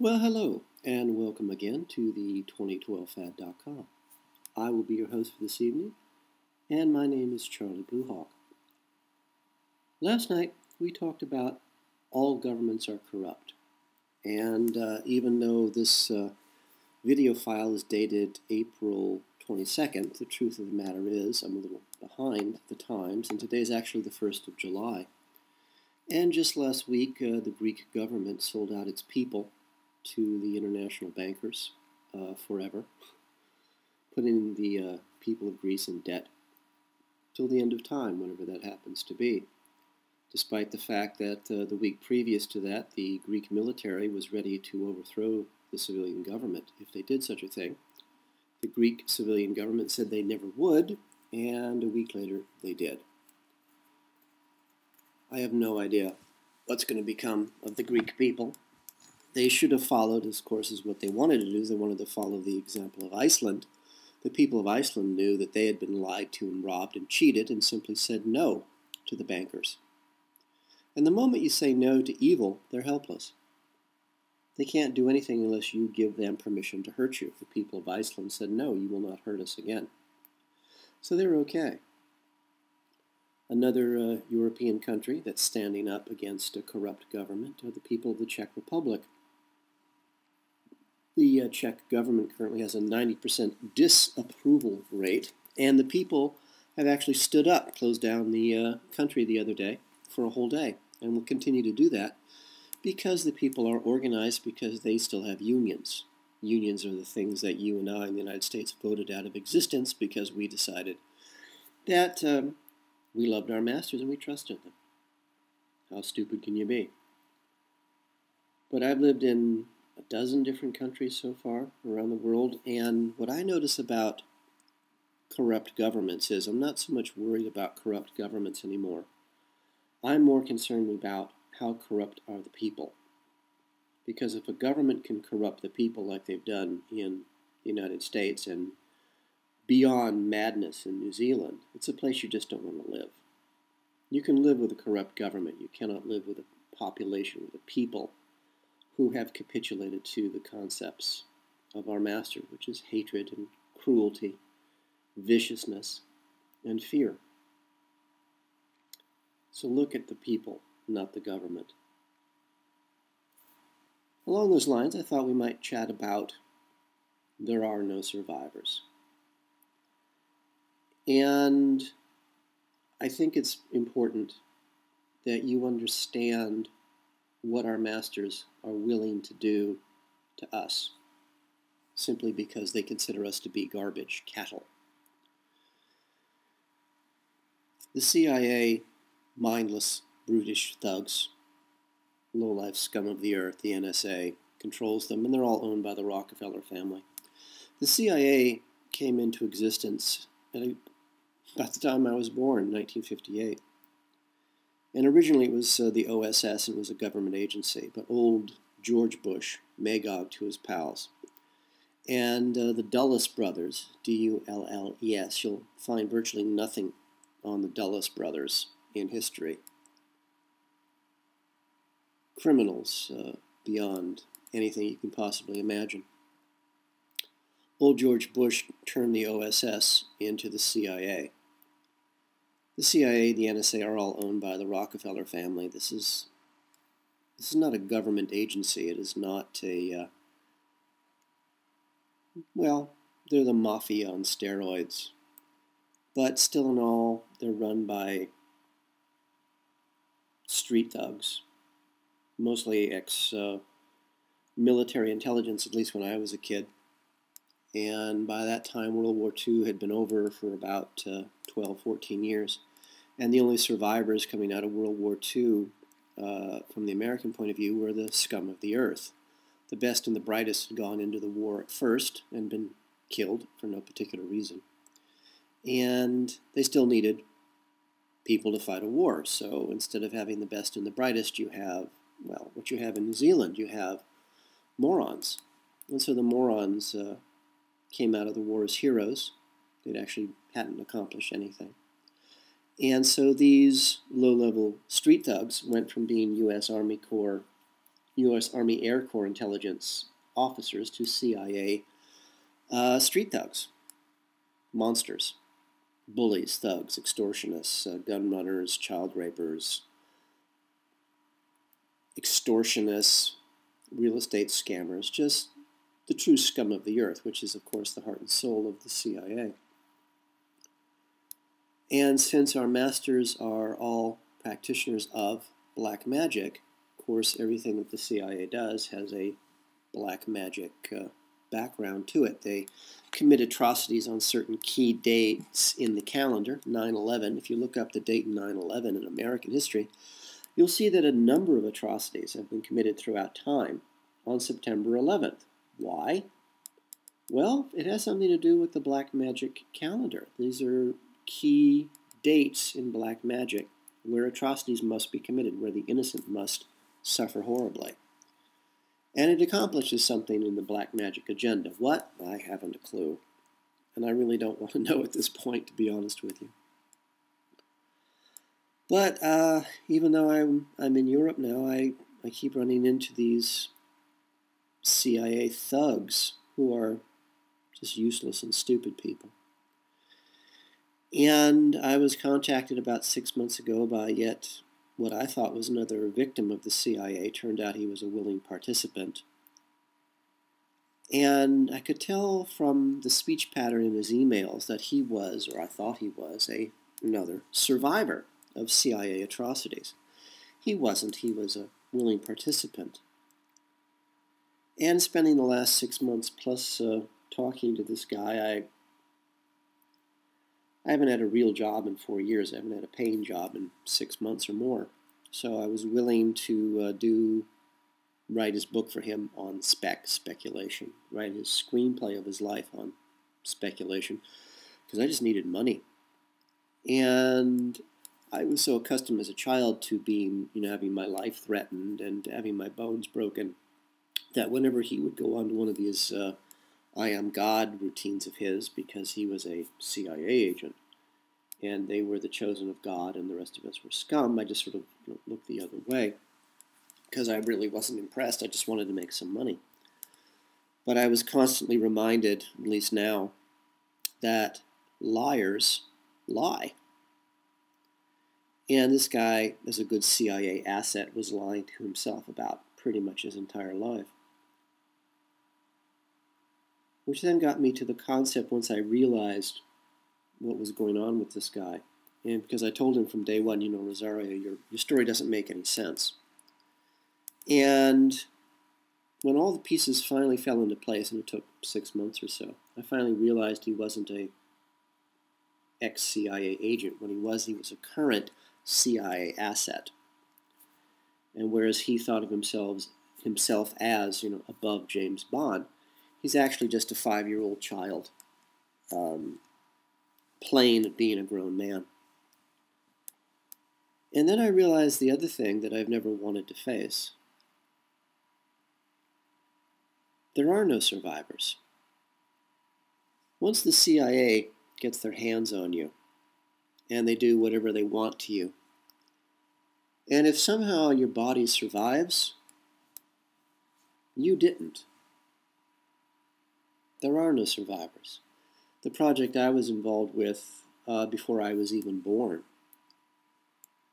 Well, hello, and welcome again to the 2012fad.com. I will be your host for this evening, and my name is Charlie Bluehawk. Last night, we talked about all governments are corrupt, and even though this video file is dated April 22nd, the truth of the matter is I'm a little behind the times, and today's actually the 1st of July. And just last week, the Greek government sold out its people to the international bankers forever, putting the people of Greece in debt till the end of time, whenever that happens to be. Despite the fact that the week previous to that, the Greek military was ready to overthrow the civilian government if they did such a thing. The Greek civilian government said they never would, and a week later they did. I have no idea what's going to become of the Greek people. They should have followed, of course, is what they wanted to do. They wanted to follow the example of Iceland. The people of Iceland knew that they had been lied to and robbed and cheated and simply said no to the bankers. And the moment you say no to evil, they're helpless. They can't do anything unless you give them permission to hurt you. The people of Iceland said, no, you will not hurt us again. So they're okay. Another European country that's standing up against a corrupt government are the people of the Czech Republic. The Czech government currently has a 90% disapproval rate, and the people have actually stood up, closed down the country the other day for a whole day, and will continue to do that because the people are organized, because they still have unions. Unions are the things that you and I in the United States voted out of existence because we decided that we loved our masters and we trusted them. How stupid can you be? But I've lived in a dozen different countries so far around the world, and what I notice about corrupt governments is I'm not so much worried about corrupt governments anymore. I'm more concerned about how corrupt are the people. Because if a government can corrupt the people like they've done in the United States and beyond madness in New Zealand, it's a place you just don't want to live. You can live with a corrupt government. You cannot live with a population, with a people who have capitulated to the concepts of our master, which is hatred and cruelty, viciousness, and fear. So look at the people, not the government. Along those lines, I thought we might chat about there are no survivors. And I think it's important that you understand what our masters are willing to do to us, simply because they consider us to be garbage cattle. The CIA, mindless, brutish thugs, low-life scum of the earth, the NSA, controls them, and they're all owned by the Rockefeller family. The CIA came into existence at about the time I was born, 1958. And originally it was the OSS, and it was a government agency, but old George Bush, Magog to his pals. And the Dulles brothers, D-U-L-L-E-S, you'll find virtually nothing on the Dulles brothers in history. Criminals beyond anything you can possibly imagine. Old George Bush turned the OSS into the CIA. The CIA, the NSA are all owned by the Rockefeller family. This is not a government agency. It is not a, well, they're the mafia on steroids. But still in all, they're run by street thugs, mostly ex-military intelligence, at least when I was a kid. And by that time, World War II had been over for about 12, 14 years. And the only survivors coming out of World War II, from the American point of view, were the scum of the earth. The best and the brightest had gone into the war at first and been killed for no particular reason. And they still needed people to fight a war. So instead of having the best and the brightest, you have, well, what you have in New Zealand, you have morons. And so the morons came out of the war as heroes. They actually hadn't accomplished anything. And so these low-level street thugs went from being U.S. Army Corps U.S. Army Air Corps intelligence officers to CIA street thugs, monsters, bullies, thugs, extortionists, gun runners, child rapers, extortionists, real estate scammers, just the true scum of the earth, which is, of course, the heart and soul of the CIA. And since our masters are all practitioners of black magic, of course, everything that the CIA does has a black magic background to it. They commit atrocities on certain key dates in the calendar. 9/11, if you look up the date in 9/11 in American history, you'll see that a number of atrocities have been committed throughout time on September 11th. Why? Well, it has something to do with the black magic calendar. These are key dates in black magic where atrocities must be committed, where the innocent must suffer horribly. And it accomplishes something in the black magic agenda. What? I haven't a clue. And I really don't want to know at this point, to be honest with you. But even though I'm in Europe now, I keep running into these CIA thugs who are just useless and stupid people. And I was contacted about 6 months ago by yet what I thought was another victim of the CIA. Turned out he was a willing participant. And I could tell from the speech pattern in his emails that he was, or I thought he was, another survivor of CIA atrocities. He wasn't. He was a willing participant. And spending the last 6 months plus talking to this guy, I haven't had a real job in 4 years. I haven't had a paying job in 6 months or more. So I was willing to write his book for him on speculation, write his screenplay of his life on speculation, because I just needed money. And I was so accustomed as a child to being, having my life threatened and having my bones broken, that whenever he would go on to one of these I am God routines of his, because he was a CIA agent, and they were the chosen of God and the rest of us were scum, I just sort of looked the other way, because I really wasn't impressed. I just wanted to make some money. But I was constantly reminded, at least now, that liars lie. And this guy, as a good CIA asset, was lying to himself about pretty much his entire life. Which then got me to the concept, once I realized what was going on with this guy. And because I told him from day one, Rosario, your story doesn't make any sense. And when all the pieces finally fell into place, and it took 6 months or so, I finally realized he wasn't a ex-CIA agent. When he was a current CIA asset. And whereas he thought of himself as, above James Bond, he's actually just a 5-year-old child playing at being a grown man. And then I realized the other thing that I've never wanted to face. There are no survivors. Once the CIA gets their hands on you, and they do whatever they want to you, and if somehow your body survives, you didn't. There are no survivors. The project I was involved with before I was even born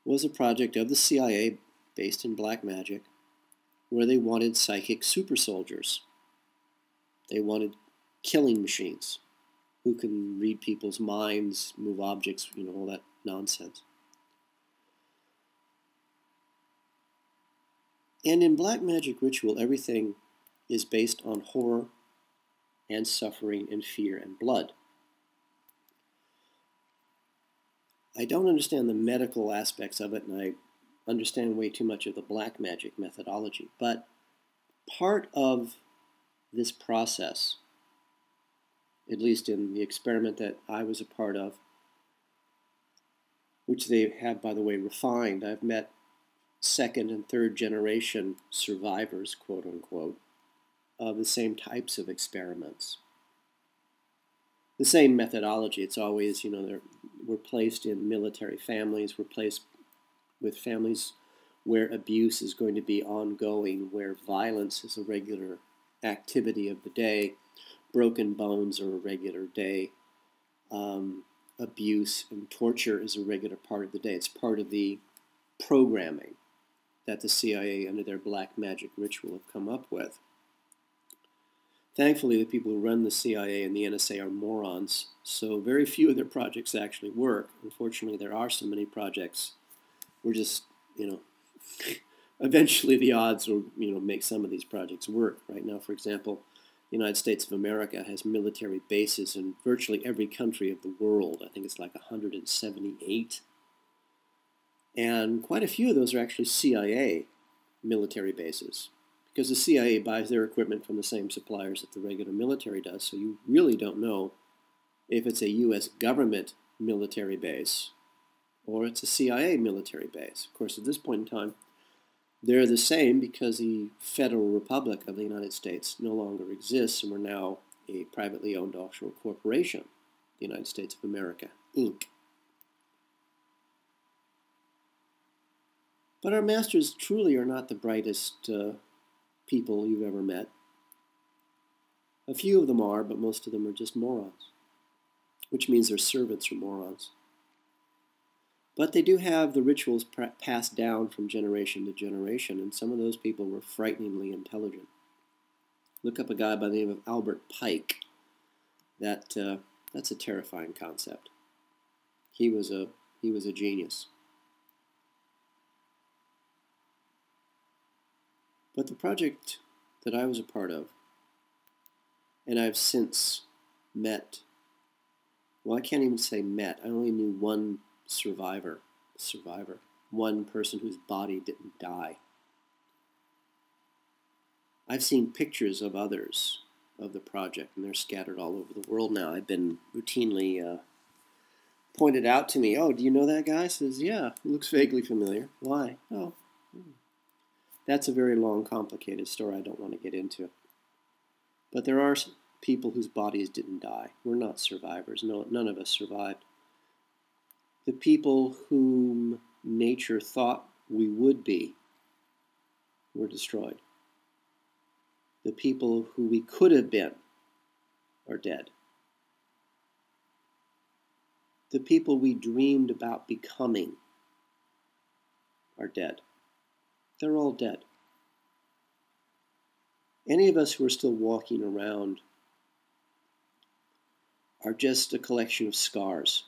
was a project of the CIA based in black magic, where they wanted psychic super soldiers. They wanted killing machines who can read people's minds, move objects, all that nonsense. And in black magic ritual, everything is based on horror and suffering and fear and blood. I don't understand the medical aspects of it, and I understand way too much of the black magic methodology, but part of this process, at least in the experiment that I was a part of, which they have, by the way, refined. I've met second and third generation survivors, quote unquote, of the same types of experiments. The same methodology. It's always, we're placed in military families, we're placed with families where abuse is going to be ongoing, where violence is a regular activity of the day, broken bones are a regular day, abuse and torture is a regular part of the day. It's part of the programming that the CIA, under their black magic ritual, have come up with. Thankfully, the people who run the CIA and the NSA are morons, so very few of their projects actually work. Unfortunately, there are so many projects. We're just, eventually the odds will, make some of these projects work. Right now, for example, the United States of America has military bases in virtually every country of the world. I think it's like 178. And quite a few of those are actually CIA military bases, because the CIA buys their equipment from the same suppliers that the regular military does, so you really don't know if it's a U.S. government military base or it's a CIA military base. Of course, at this point in time, they're the same because the Federal Republic of the United States no longer exists, and we're now a privately owned offshore corporation, the United States of America, Inc. But our masters truly are not the brightest people you've ever met. A few of them are, but most of them are just morons, which means their servants are morons. But they do have the rituals passed down from generation to generation, and some of those people were frighteningly intelligent. Look up a guy by the name of Albert Pike. That's a terrifying concept. He was a genius. But the project that I was a part of, and I've since met, well, I can't even say met, I only knew one survivor, one person whose body didn't die. I've seen pictures of others of the project, and they're scattered all over the world now. I've been routinely pointed out to me, oh, do you know that guy? Says, yeah, looks vaguely familiar. Why? Oh, that's a very long, complicated story I don't want to get into. But there are people whose bodies didn't die. We're not survivors. No, none of us survived. The people whom nature thought we would be were destroyed. The people who we could have been are dead. The people we dreamed about becoming are dead. They're all dead. Any of us who are still walking around are just a collection of scars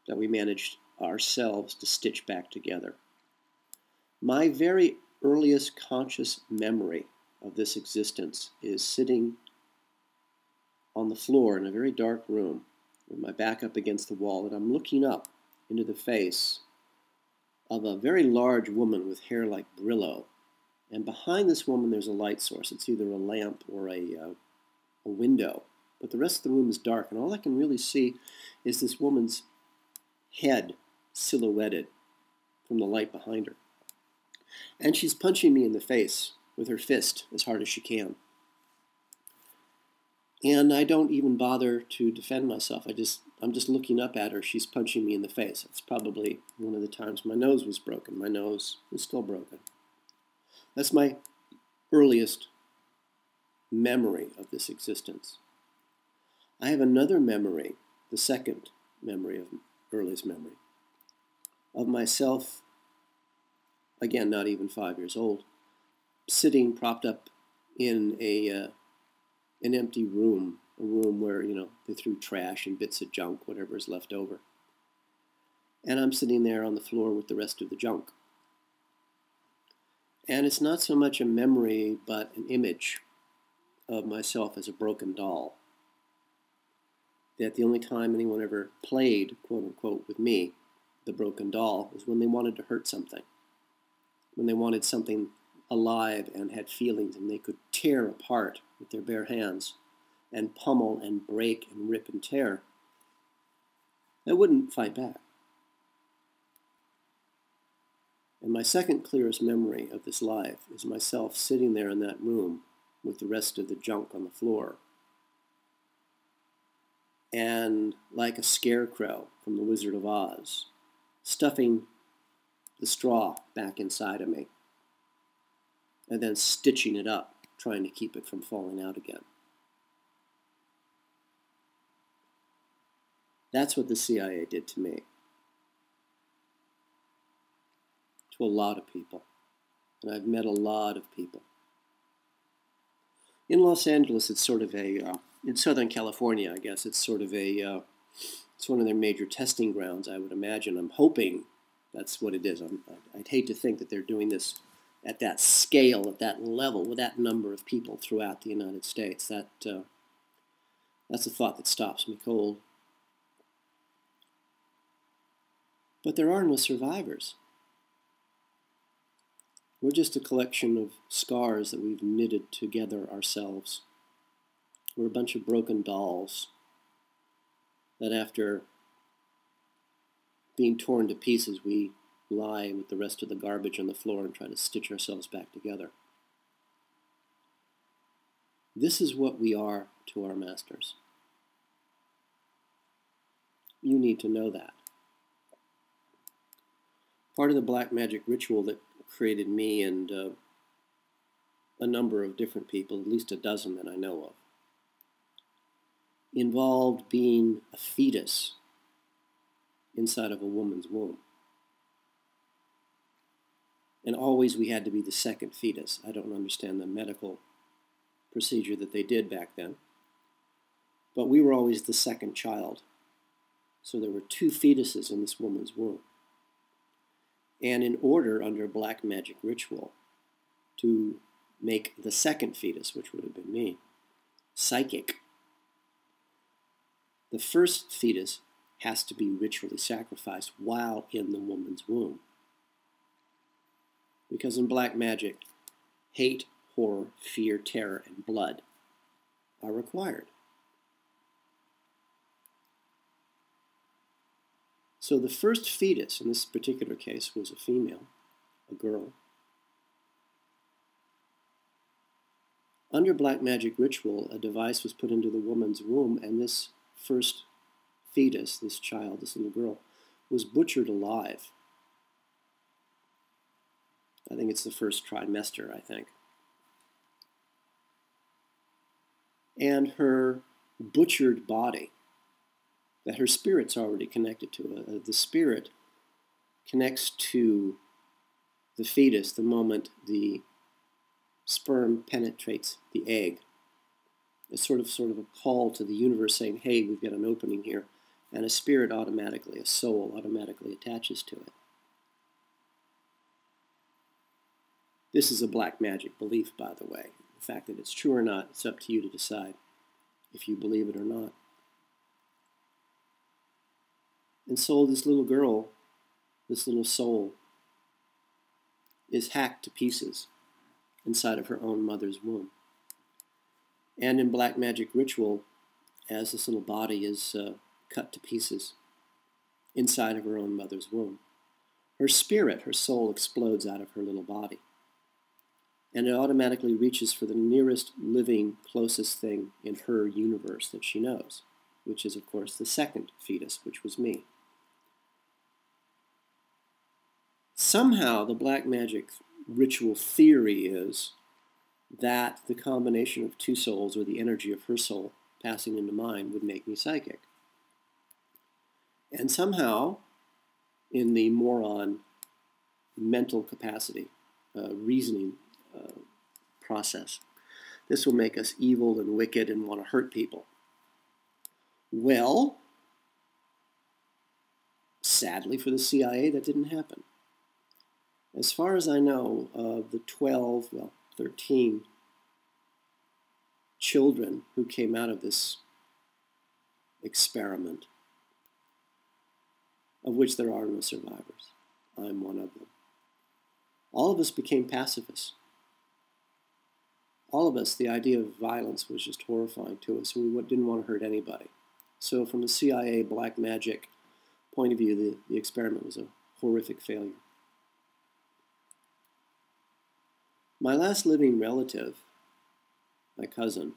that we managed ourselves to stitch back together. My very earliest conscious memory of this existence is sitting on the floor in a very dark room with my back up against the wall, and I'm looking up into the face of a very large woman with hair like Brillo. And behind this woman there's a light source. It's either a lamp or a window. But the rest of the room is dark, and all I can really see is this woman's head silhouetted from the light behind her. And she's punching me in the face with her fist as hard as she can. And I don't even bother to defend myself. I'm just looking up at her. She's punching me in the face. It's probably one of the times my nose was broken. My nose is still broken. That's my earliest memory of this existence. I have another memory, the second memory of earliest memory, of myself, again, not even 5 years old, sitting propped up in an empty room, a room where, they threw trash and bits of junk, whatever is left over. And I'm sitting there on the floor with the rest of the junk. And it's not so much a memory, but an image of myself as a broken doll. That the only time anyone ever played, quote unquote, with me, the broken doll, was when they wanted to hurt something. When they wanted something alive and had feelings, and they could tear apart with their bare hands and pummel and break and rip and tear. I wouldn't fight back. And my second clearest memory of this life is myself sitting there in that room with the rest of the junk on the floor. And like a scarecrow from The Wizard of Oz, stuffing the straw back inside of me and then stitching it up, trying to keep it from falling out again. That's what the CIA did to me. To a lot of people. And I've met a lot of people. In Los Angeles, it's sort of a, in Southern California, I guess, it's sort of a, it's one of their major testing grounds, I would imagine. I'm hoping that's what it is. I'd hate to think that they're doing this at that scale, at that level, with that number of people throughout the United States. That's a thought that stops me cold. But there are no survivors. We're just a collection of scars that we've knitted together ourselves. We're a bunch of broken dolls that after being torn to pieces, we lie with the rest of the garbage on the floor and try to stitch ourselves back together. This is what we are to our masters. You need to know that. Part of the black magic ritual that created me and a number of different people, at least a dozen that I know of, involved being a fetus inside of a woman's womb. And always we had to be the second fetus. I don't understand the medical procedure that they did back then. But we were always the second child. So there were two fetuses in this woman's womb. And in order, under black magic ritual, to make the second fetus, which would have been me, psychic, the first fetus has to be ritually sacrificed while in the woman's womb. Because in black magic, hate, horror, fear, terror, and blood are required. So the first fetus, in this particular case, was a female, a girl. Under black magic ritual, a device was put into the woman's womb, and this first fetus, this child, this little girl, was butchered alive. I think it's the first trimester, I think. And her butchered body, that her spirit's already connected to. The spirit connects to the fetus the moment the sperm penetrates the egg. It's sort of a call to the universe saying, hey, we've got an opening here. And a spirit automatically, a soul automatically attaches to it. This is a black magic belief, by the way. The fact that it's true or not, it's up to you to decide if you believe it or not. And so this little girl, this little soul, is hacked to pieces inside of her own mother's womb. And in black magic ritual, as this little body is cut to pieces inside of her own mother's womb, her spirit, her soul, explodes out of her little body. And it automatically reaches for the nearest living, closest thing in her universe that she knows, which is, of course, the second fetus, which was me. Somehow, the black magic ritual theory is that the combination of two souls, or the energy of her soul passing into mine, would make me psychic. And somehow, in the moron mental capacity, reasoning process, this will make us evil and wicked and want to hurt people. Well, sadly for the CIA, that didn't happen. As far as I know, of the 13 children who came out of this experiment, of which there are no survivors, I'm one of them. All of us became pacifists. All of us, the idea of violence was just horrifying to us. We didn't want to hurt anybody. So from the CIA black magic point of view, the experiment was a horrific failure. My last living relative, my cousin,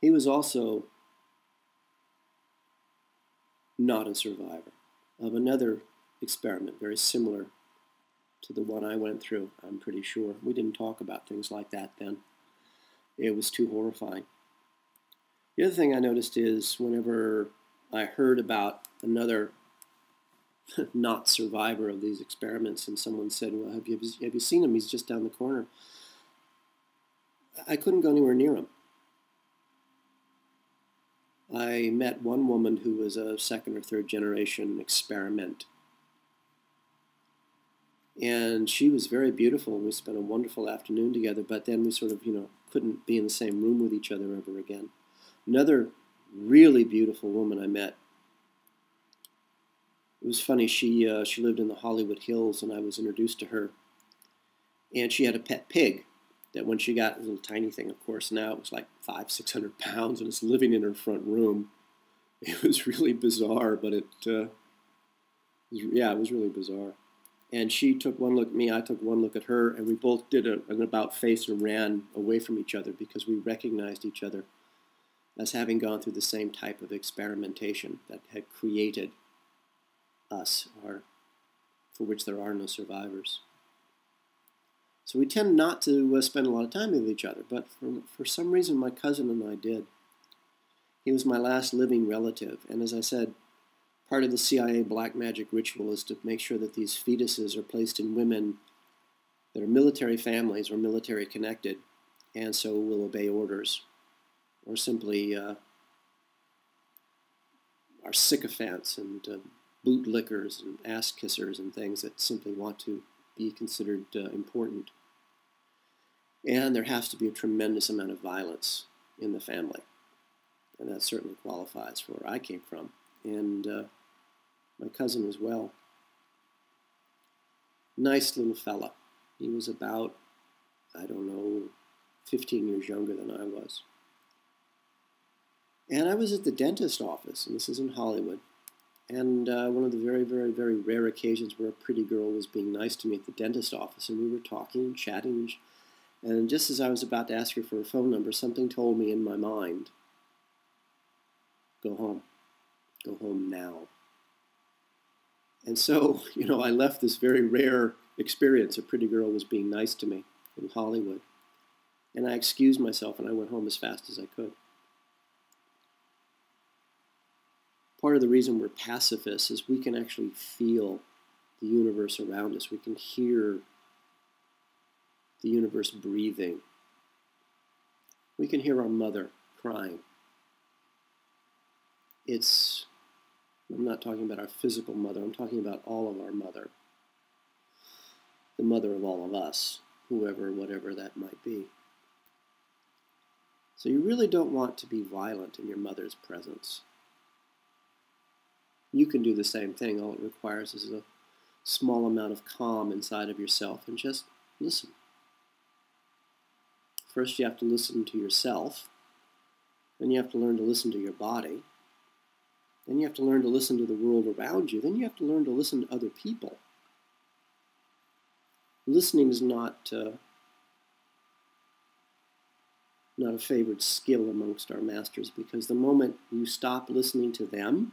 he was also not a survivor of another experiment very similar to the one I went through, I'm pretty sure. We didn't talk about things like that then. It was too horrifying. The other thing I noticed is whenever I heard about another not survivor of these experiments and someone said, well, have you seen him? He's just down the corner. I couldn't go anywhere near him. I met one woman who was a second or third generation experiment. And she was very beautiful. We spent a wonderful afternoon together, but then we sort of, couldn't be in the same room with each other ever again. Another really beautiful woman I met. It was funny, she lived in the Hollywood Hills, and I was introduced to her. And she had a pet pig that when she got, a little tiny thing, of course, now it was like 500-600 pounds, and it's living in her front room. It was really bizarre, but it was really bizarre. And she took one look at me, I took one look at her, and we both did an about face and ran away from each other because we recognized each other as having gone through the same type of experimentation that had created us, or for which there are no survivors. So we tend not to spend a lot of time with each other, but for some reason my cousin and I did. He was my last living relative, and as I said, part of the CIA black magic ritual is to make sure that these fetuses are placed in women that are military families or military connected, and so will obey orders, or simply are sycophants and bootlickers and ass kissers and things that simply want to be considered important. And there has to be a tremendous amount of violence in the family, and that certainly qualifies for where I came from. And my cousin as well. Nice little fella. He was about, 15 years younger than I was. And I was at the dentist office, and this is in Hollywood. And one of the very, very, very rare occasions where a pretty girl was being nice to me at the dentist office, and we were talking and chatting. And just as I was about to ask her for a phone number, something told me in my mind, go home. Go home now. And so, I left this very rare experience. A pretty girl was being nice to me in Hollywood. And I excused myself and I went home as fast as I could. Part of the reason we're pacifists is we can actually feel the universe around us. We can hear the universe breathing. We can hear our mother crying. I'm not talking about our physical mother, I'm talking about all of our mother. The mother of all of us, whoever, whatever that might be. So you really don't want to be violent in your mother's presence. You can do the same thing. All it requires is a small amount of calm inside of yourself and just listen. First you have to listen to yourself, then you have to learn to listen to your body. Then you have to learn to listen to the world around you. Then you have to learn to listen to other people. Listening is not a favored skill amongst our masters, because the moment you stop listening to them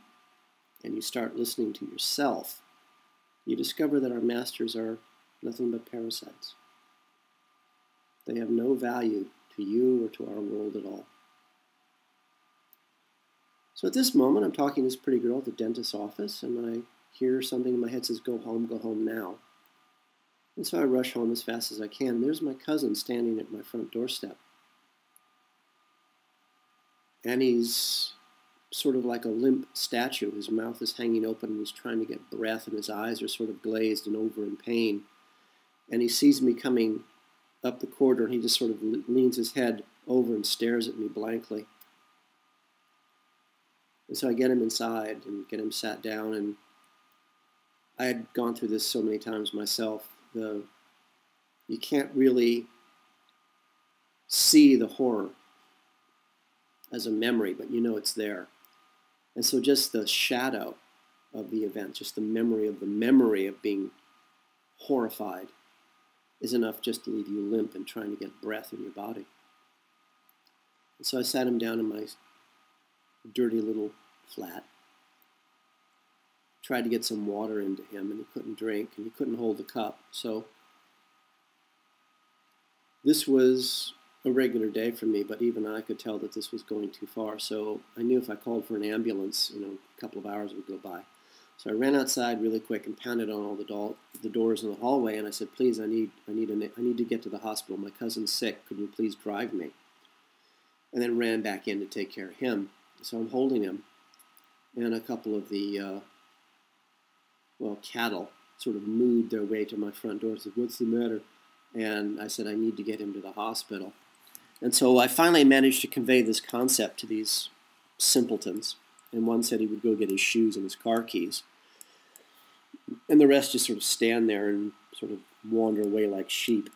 and you start listening to yourself, you discover that our masters are nothing but parasites. They have no value to you or to our world at all. So at this moment, I'm talking to this pretty girl at the dentist's office, and I hear something in my head that says, go home now. And so I rush home as fast as I can. And there's my cousin standing at my front doorstep. And he's sort of like a limp statue. His mouth is hanging open, and he's trying to get breath, and his eyes are sort of glazed and over in pain. And he sees me coming up the corridor, and he just sort of leans his head over and stares at me blankly. And so I get him inside and get him sat down, and I had gone through this so many times myself. You can't really see the horror as a memory, but you know it's there. And so just the shadow of the event, just the memory of being horrified is enough just to leave you limp and trying to get breath in your body. And so I sat him down in my dirty little flat. tried to get some water into him, and he couldn't drink, and he couldn't hold the cup. So this was a regular day for me, but even I could tell that this was going too far. So I knew if I called for an ambulance, a couple of hours would go by. So I ran outside really quick and pounded on all the doors in the hallway, and I said, "Please, I need to get to the hospital. My cousin's sick. Could you please drive me?" And then ran back in to take care of him. So I'm holding him, and a couple of the cattle sort of mooed their way to my front door and said, "What's the matter?" And I said, "I need to get him to the hospital." And so I finally managed to convey this concept to these simpletons. And one said he would go get his shoes and his car keys. And the rest just sort of stand there and sort of wander away like sheep.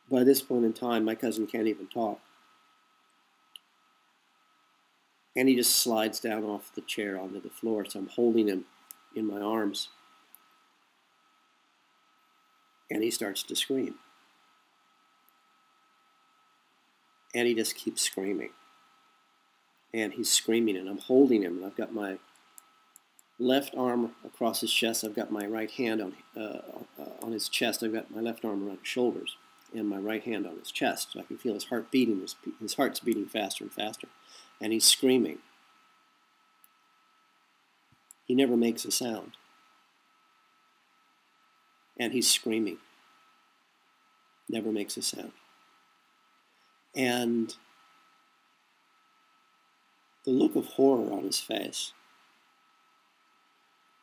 By this point in time, my cousin can't even talk. And he just slides down off the chair onto the floor. So I'm holding him in my arms. And he starts to scream. And he just keeps screaming. And he's screaming, and I'm holding him, and I've got my left arm across his chest. I've got my right hand on his chest. I've got my left arm around his shoulders, and my right hand on his chest. So I can feel his heart beating. His heart's beating faster and faster. And he's screaming. He never makes a sound. And he's screaming. Never makes a sound. And the look of horror on his face.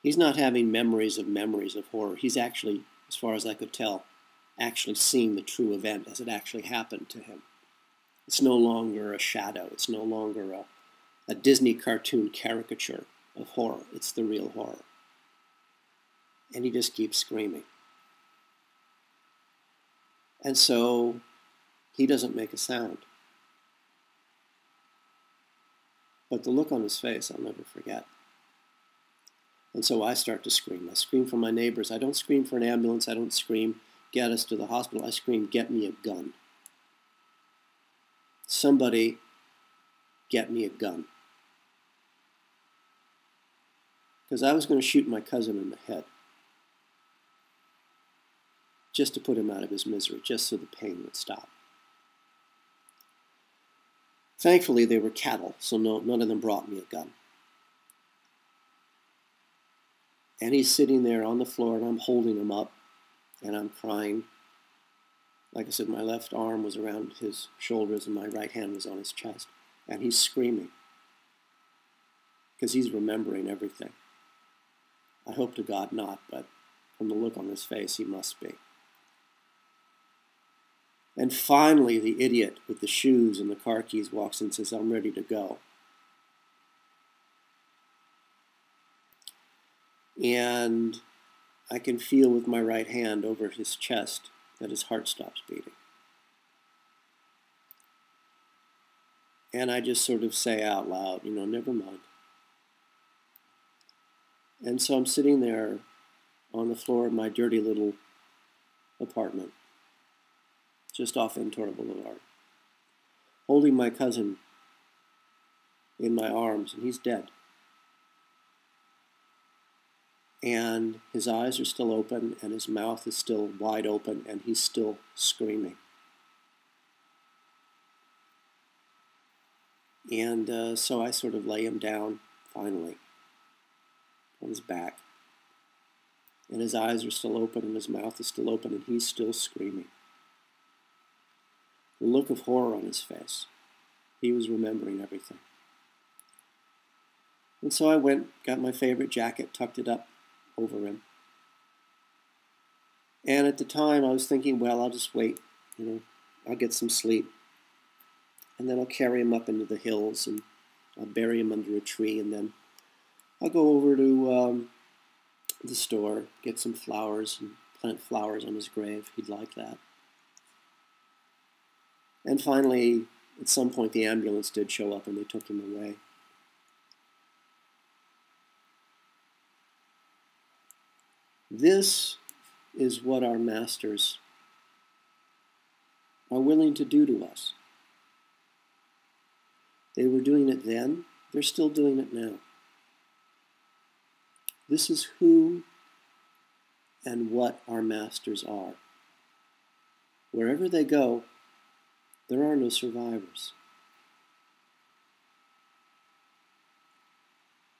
He's not having memories of horror. He's actually, as far as I could tell, actually seeing the true event as it actually happened to him. It's no longer a shadow. It's no longer a Disney cartoon caricature of horror. It's the real horror. And he just keeps screaming. And so he doesn't make a sound. But the look on his face, I'll never forget. And so I start to scream. I scream for my neighbors. I don't scream for an ambulance. I don't scream, "Get us to the hospital." I scream, "Get me a gun. Somebody get me a gun." Because I was going to shoot my cousin in the head. Just to put him out of his misery, just so the pain would stop. Thankfully, they were cattle, so none of them brought me a gun. And he's sitting there on the floor, and I'm holding him up, and I'm crying. Like I said, my left arm was around his shoulders, and my right hand was on his chest. And he's screaming, because he's remembering everything. I hope to God not, but from the look on his face, he must be. And finally, the idiot with the shoes and the car keys walks in and says, "I'm ready to go." And I can feel with my right hand over his chest that his heart stops beating. And I just sort of say out loud, "Never mind." And so I'm sitting there on the floor of my dirty little apartment, just off Ventura Boulevard, holding my cousin in my arms, and he's dead. And his eyes are still open, and his mouth is still wide open, and he's still screaming. And so I sort of lay him down, finally, on his back. And his eyes are still open, and his mouth is still open, and he's still screaming. The look of horror on his face. He was remembering everything. And so I went, got my favorite jacket, tucked it up over him. And at the time I was thinking, well, I'll just wait, I'll get some sleep. And then I'll carry him up into the hills, and I'll bury him under a tree, and then I'll go over to the store, get some flowers, and plant flowers on his grave. He'd like that. And finally, at some point, the ambulance did show up, and they took him away. This is what our masters are willing to do to us. They were doing it then. They're still doing it now. This is who and what our masters are. Wherever they go, there are no survivors.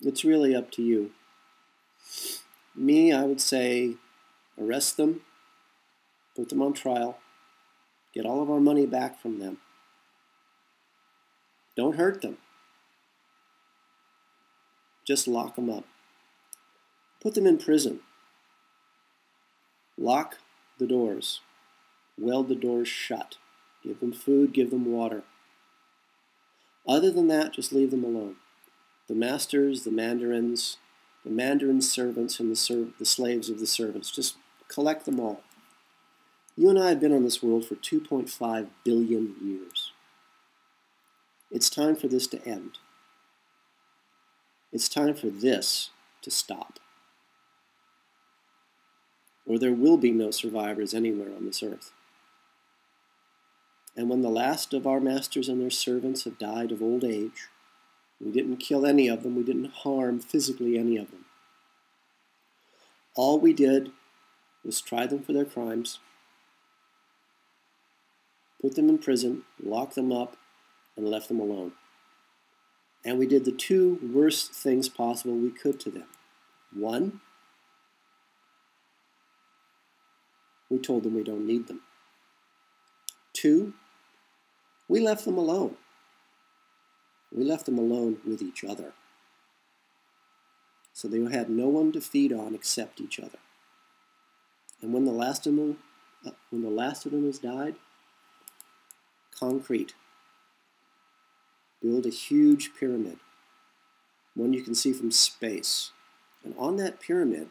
It's really up to you. Me, I would say arrest them, put them on trial, get all of our money back from them. Don't hurt them. Just lock them up. Put them in prison. Lock the doors. Weld the doors shut. Give them food, give them water. Other than that, just leave them alone. The masters, the mandarins servants, and the slaves of the servants, just collect them all. You and I have been on this world for 2.5 billion years. It's time for this to end. It's time for this to stop. Or there will be no survivors anywhere on this earth. And when the last of our masters and their servants have died of old age, we didn't kill any of them, we didn't harm physically any of them. All we did was try them for their crimes, put them in prison, lock them up, and left them alone. And we did the two worst things possible we could to them. One, we told them we don't need them. Two, we left them alone. We left them alone with each other. So they had no one to feed on except each other. And when the last of them has died, concrete. Build a huge pyramid, one you can see from space. And on that pyramid,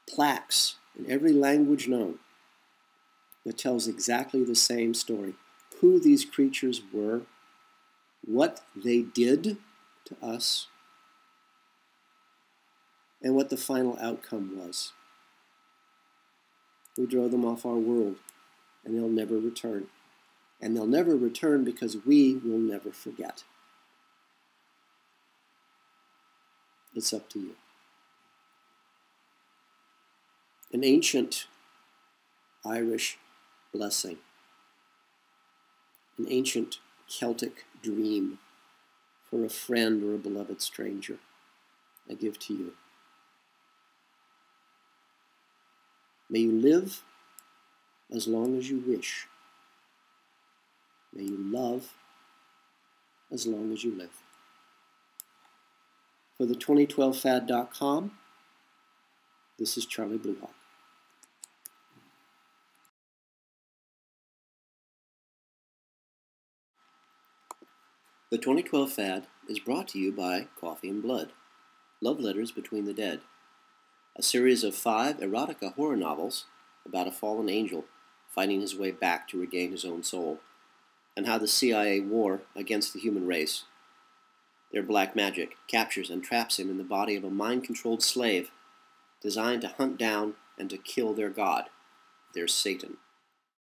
plaques in every language known that tells exactly the same story. Who these creatures were, what they did to us, and what the final outcome was. We drove them off our world, and they'll never return. And they'll never return because we will never forget. It's up to you. An ancient Irish blessing. An ancient Celtic dream for a friend or a beloved stranger. I give to you. May you live as long as you wish. May you love as long as you live. For the 2012fad.com, this is Charlie Bluehawk. The 2012 Fad is brought to you by Coffee and Blood, Love Letters Between the Dead, a series of 5 erotica horror novels about a fallen angel fighting his way back to regain his own soul, and how the CIA war against the human race, their black magic, captures and traps him in the body of a mind-controlled slave designed to hunt down and to kill their god, their Satan.